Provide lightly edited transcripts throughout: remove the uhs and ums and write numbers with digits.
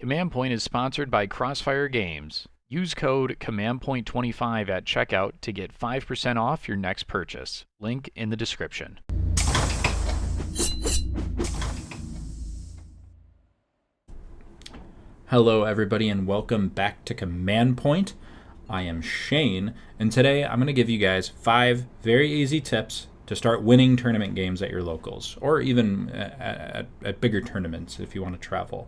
Command Point is sponsored by Crossfire Games. Use code CommandPoint25 at checkout to get 5% off your next purchase. Link in the description. Hello everybody and welcome back to Command Point. I am Shane, and today I'm going to give you guys 5 very easy tips to start winning tournament games at your locals, or even at bigger tournaments if you want to travel.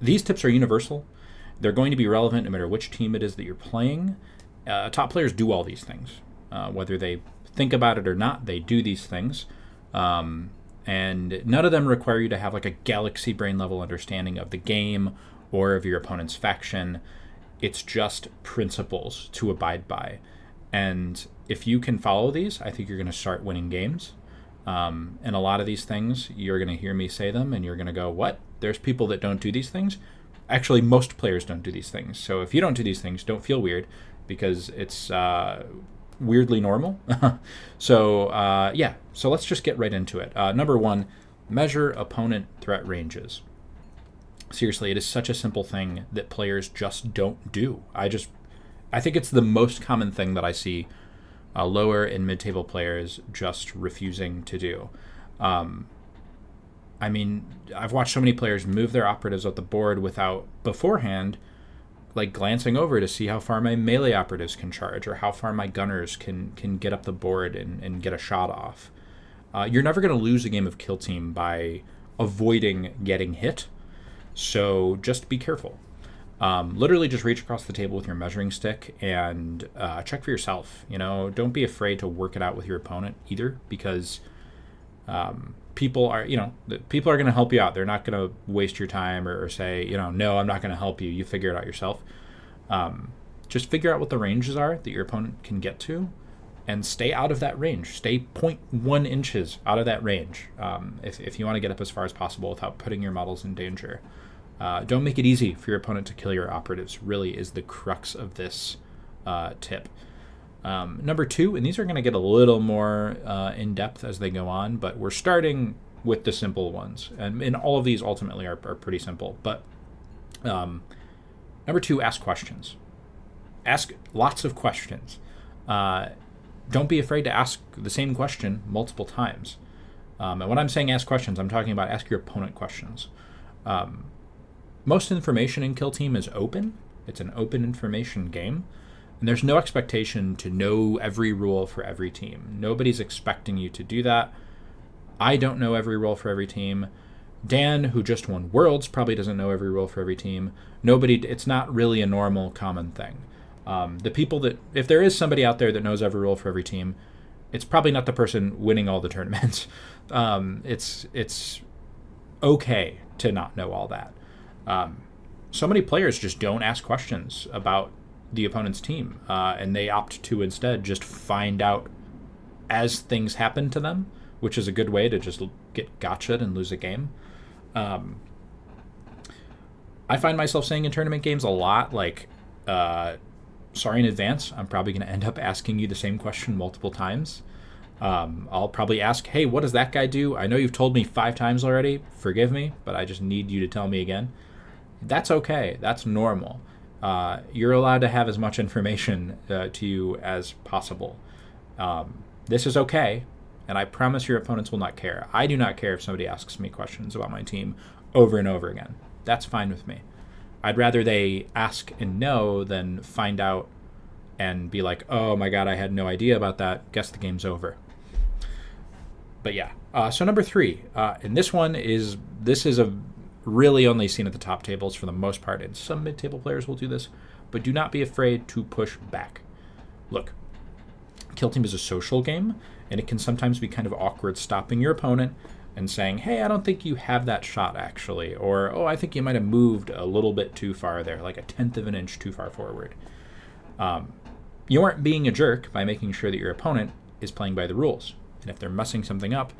These tips are universal. They're going to be relevant no matter which team it is that you're playing. Top players do all these things. Whether they think about it or not, they do these things. And none of them require you to have like a galaxy brain level understanding of the game or of your opponent's faction. It's just principles to abide by. And if you can follow these, I think you're going to start winning games. And a lot of these things, you're going to hear me say them and you're going to go, what? There's people that don't do these things? Actually, most players don't do these things. So if you don't do these things, don't feel weird, because it's weirdly normal. So let's just get right into it. Number 1, measure opponent threat ranges. Seriously, it is such a simple thing that players just don't do. I think it's the most common thing that I see lower and mid-table players just refusing to do. I've watched so many players move their operatives up the board without beforehand like glancing over to see how far my melee operatives can charge or how far my gunners can get up the board and get a shot off. You're never going to lose a game of Kill Team by avoiding getting hit, so just be careful. Literally just reach across the table with your measuring stick and check for yourself. Don't be afraid to work it out with your opponent either, because people are going to help you out. They're not going to waste your time or say, no, I'm not going to help you. You figure it out yourself. Just figure out what the ranges are that your opponent can get to and stay out of that range. Stay 0.1 inches out of that range if you want to get up as far as possible without putting your models in danger. Don't make it easy for your opponent to kill your operatives, really is the crux of this tip. Number 2, and these are going to get a little more in-depth as they go on, but we're starting with the simple ones. And all of these ultimately are pretty simple. But number 2, ask questions. Ask lots of questions. Don't be afraid to ask the same question multiple times. And when I'm saying ask questions, I'm talking about ask your opponent questions. Most information in Kill Team is open. It's an open information game. And there's no expectation to know every rule for every team. Nobody's expecting you to do that. I don't know every rule for every team. Dan, who just won Worlds, probably doesn't know every rule for every team. It's not really a normal, common thing. The people that, if there is somebody out there that knows every rule for every team, it's probably not the person winning all the tournaments. It's okay to not know all that. So many players just don't ask questions about the opponent's team, and they opt to instead just find out as things happen to them, which is a good way to just get gotcha'd and lose a game. I find myself saying in tournament games a lot, like, sorry in advance, I'm probably going to end up asking you the same question multiple times. I'll probably ask, hey, what does that guy do? I know you've told me 5 times already. Forgive me, but I just need you to tell me again. That's okay. That's normal. You're allowed to have as much information to you as possible. This is okay, and I promise your opponents will not care. I do not care if somebody asks me questions about my team over and over again. That's fine with me. I'd rather they ask and know than find out and be like, oh my god, I had no idea about that. Guess the game's over. But yeah. So number 3, and this is a really only seen at the top tables for the most part, and some mid-table players will do this, but do not be afraid to push back. Look, Kill Team is a social game, and it can sometimes be kind of awkward stopping your opponent and saying, hey, I don't think you have that shot actually, or, oh, I think you might have moved a little bit too far there, like a 1/10 of an inch too far forward. You aren't being a jerk by making sure that your opponent is playing by the rules, and if they're messing something up,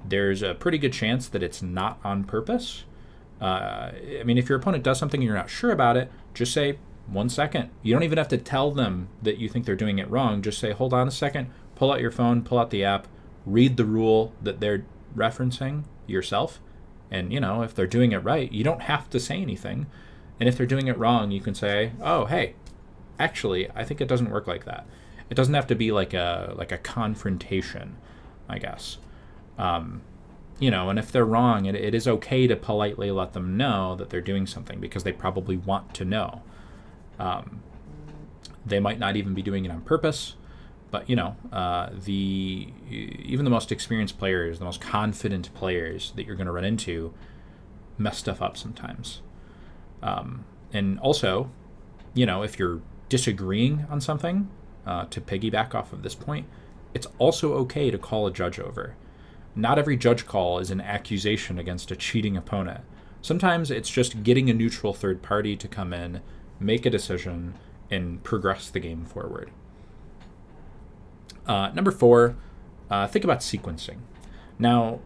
there's a pretty good chance that it's not on purpose. If your opponent does something and you're not sure about it, just say, 1 second. You don't even have to tell them that you think they're doing it wrong. Just say, hold on a second, pull out your phone, pull out the app, read the rule that they're referencing yourself, And, if they're doing it right, you don't have to say anything. And if they're doing it wrong, you can say, oh, hey, actually, I think it doesn't work like that. It doesn't have to be like a confrontation, I guess. And if they're wrong, it is okay to politely let them know that they're doing something because they probably want to know. They might not even be doing it on purpose, but even the most experienced players, the most confident players that you're going to run into, mess stuff up sometimes. And also, if you're disagreeing on something, to piggyback off of this point, it's also okay to call a judge over. Not every judge call is an accusation against a cheating opponent. Sometimes it's just getting a neutral third party to come in, make a decision, and progress the game forward. Number 4, think about sequencing. Now,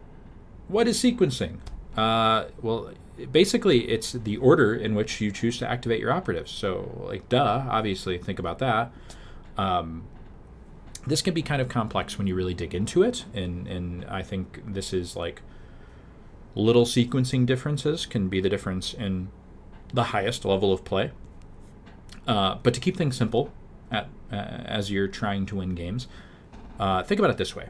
what is sequencing? Well, basically, it's the order in which you choose to activate your operatives. So, obviously, think about that. This can be kind of complex when you really dig into it, and I think this is little sequencing differences can be the difference in the highest level of play. But to keep things simple, as you're trying to win games, think about it this way.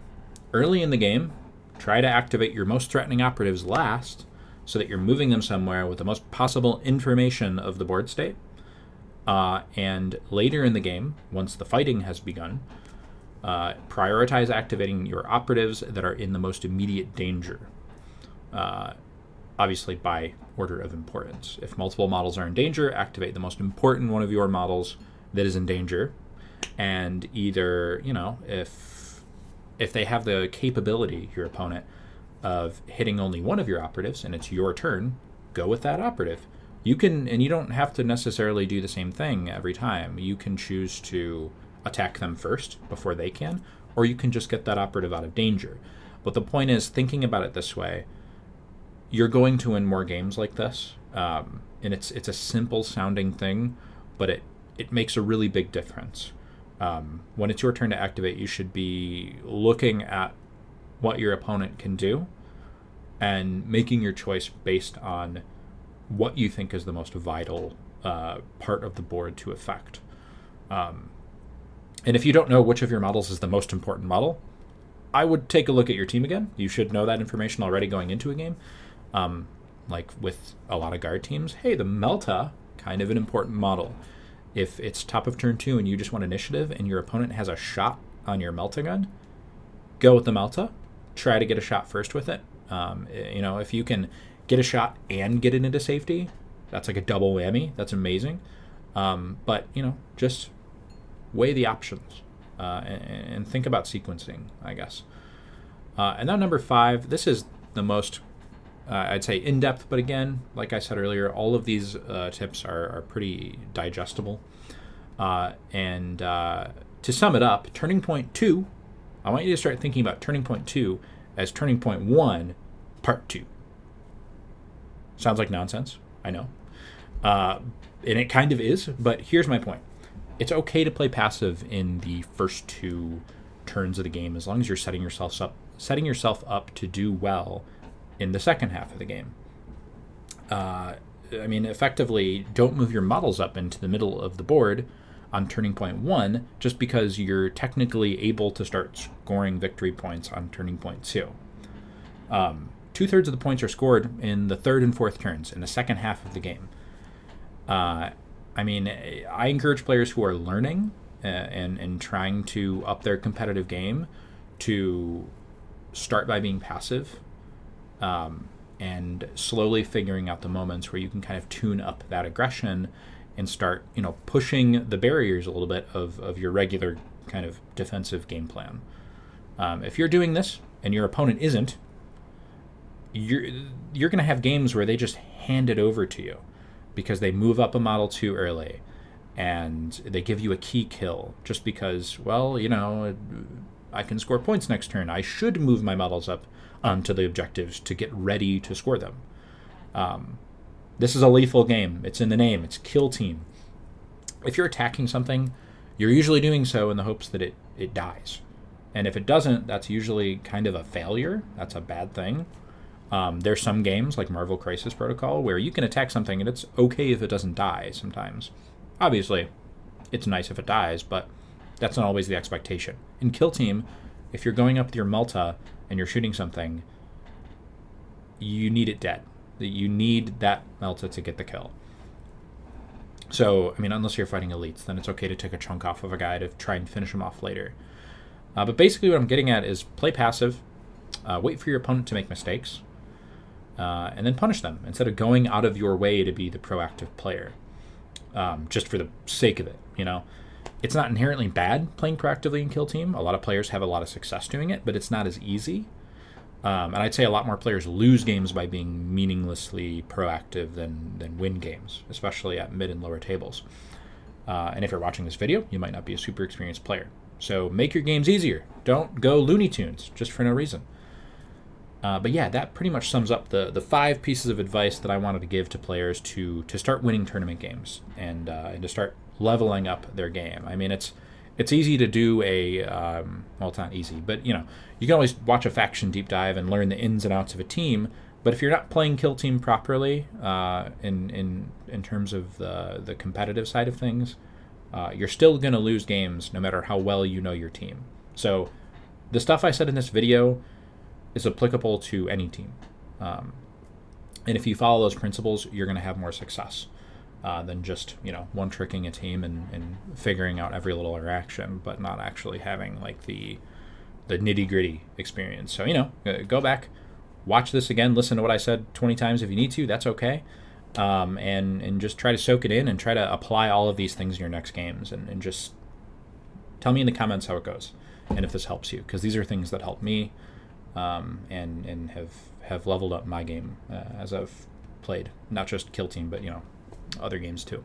Early in the game, try to activate your most threatening operatives last so that you're moving them somewhere with the most possible information of the board state. And later in the game, once the fighting has begun, prioritize activating your operatives that are in the most immediate danger. Obviously by order of importance. If multiple models are in danger, activate the most important one of your models that is in danger. And either, if they have the capability, your opponent, of hitting only one of your operatives and it's your turn, go with that operative. You can, and you don't have to necessarily do the same thing every time. You can choose to attack them first before they can, or you can just get that operative out of danger. But the point is, thinking about it this way, you're going to win more games like this, and it's a simple sounding thing, but it makes a really big difference. When it's your turn to activate, you should be looking at what your opponent can do and making your choice based on what you think is the most vital part of the board to affect. And if you don't know which of your models is the most important model, I would take a look at your team again. You should know that information already going into a game. Like with a lot of guard teams, hey, the Melta, kind of an important model. If it's top of turn 2 and you just want initiative and your opponent has a shot on your Melta gun, go with the Melta. Try to get a shot first with it. If you can get a shot and get it into safety, that's like a double whammy. That's amazing. But just weigh the options and think about sequencing, I guess. And now number 5, this is the most, I'd say, in-depth, but again, like I said earlier, all of these tips are pretty digestible. And to sum it up, Turning Point 2, I want you to start thinking about Turning Point 2 as Turning Point 1, Part 2. Sounds like nonsense, I know. And it kind of is, but here's my point. It's okay to play passive in the first 2 turns of the game as long as you're setting yourself up to do well in the second half of the game. Effectively, don't move your models up into the middle of the board on Turning Point 1 just because you're technically able to start scoring victory points on Turning Point 2. 2/3 of the points are scored in the 3rd and 4th turns, in the second half of the game. I encourage players who are learning and trying to up their competitive game to start by being passive and slowly figuring out the moments where you can kind of tune up that aggression and start, pushing the barriers a little bit of your regular kind of defensive game plan. If you're doing this and your opponent isn't, you're going to have games where they just hand it over to you because they move up a model too early and they give you a key kill just because, I can score points next turn. I should move my models up onto the objectives to get ready to score them. This is a lethal game. It's in the name. It's Kill Team. If you're attacking something, you're usually doing so in the hopes that it dies. And if it doesn't, that's usually kind of a failure. That's a bad thing. There's some games like Marvel Crisis Protocol where you can attack something and it's okay if it doesn't die sometimes. Obviously, it's nice if it dies, but that's not always the expectation. In Kill Team, if you're going up with your Melta and you're shooting something, you need it dead. You need that Melta to get the kill. So, I mean, unless you're fighting elites, then it's okay to take a chunk off of a guy to try and finish him off later. But basically what I'm getting at is play passive, wait for your opponent to make mistakes, and then punish them instead of going out of your way to be the proactive player, just for the sake of it, you know? It's not inherently bad playing proactively in Kill Team. A lot of players have a lot of success doing it, but it's not as easy. And I'd say a lot more players lose games by being meaninglessly proactive than win games, especially at mid and lower tables. And if you're watching this video, you might not be a super experienced player. So make your games easier. Don't go Looney Tunes just for no reason. But yeah, that pretty much sums up the 5 pieces of advice that I wanted to give to players to start winning tournament games and to start leveling up their game. I mean, it's easy to do well, it's not easy, but you know, you can always watch a faction deep dive and learn the ins and outs of a team. But if you're not playing Kill Team properly, in terms of the competitive side of things, you're still going to lose games no matter how well you know your team. So the stuff I said in this video is applicable to any team. And if you follow those principles, you're going to have more success than just, you know, one-tricking a team and figuring out every little interaction, but not actually having like the nitty-gritty experience. So, you know, go back, watch this again, listen to what I said 20 times if you need to, that's okay. And just try to soak it in and try to apply all of these things in your next games and just tell me in the comments how it goes and if this helps you, because these are things that help me and have leveled up my game as I've played, not just Kill Team, but, you know, other games too.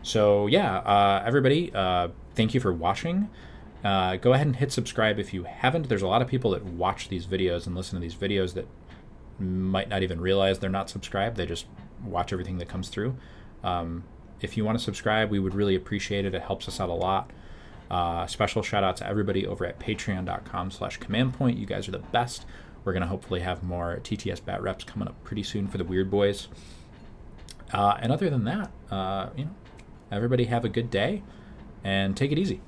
So yeah, everybody, thank you for watching. Go ahead and hit subscribe if you haven't. There's a lot of people that watch these videos and listen to these videos that might not even realize they're not subscribed. They just watch everything that comes through. If you want to subscribe, we would really appreciate it. It helps us out a lot. Special shout out to everybody over at patreon.com/commandpoint. You guys are the best. We're going to hopefully have more TTS Bat reps coming up pretty soon for the Weird Boys. And other than that, you know, everybody have a good day and take it easy.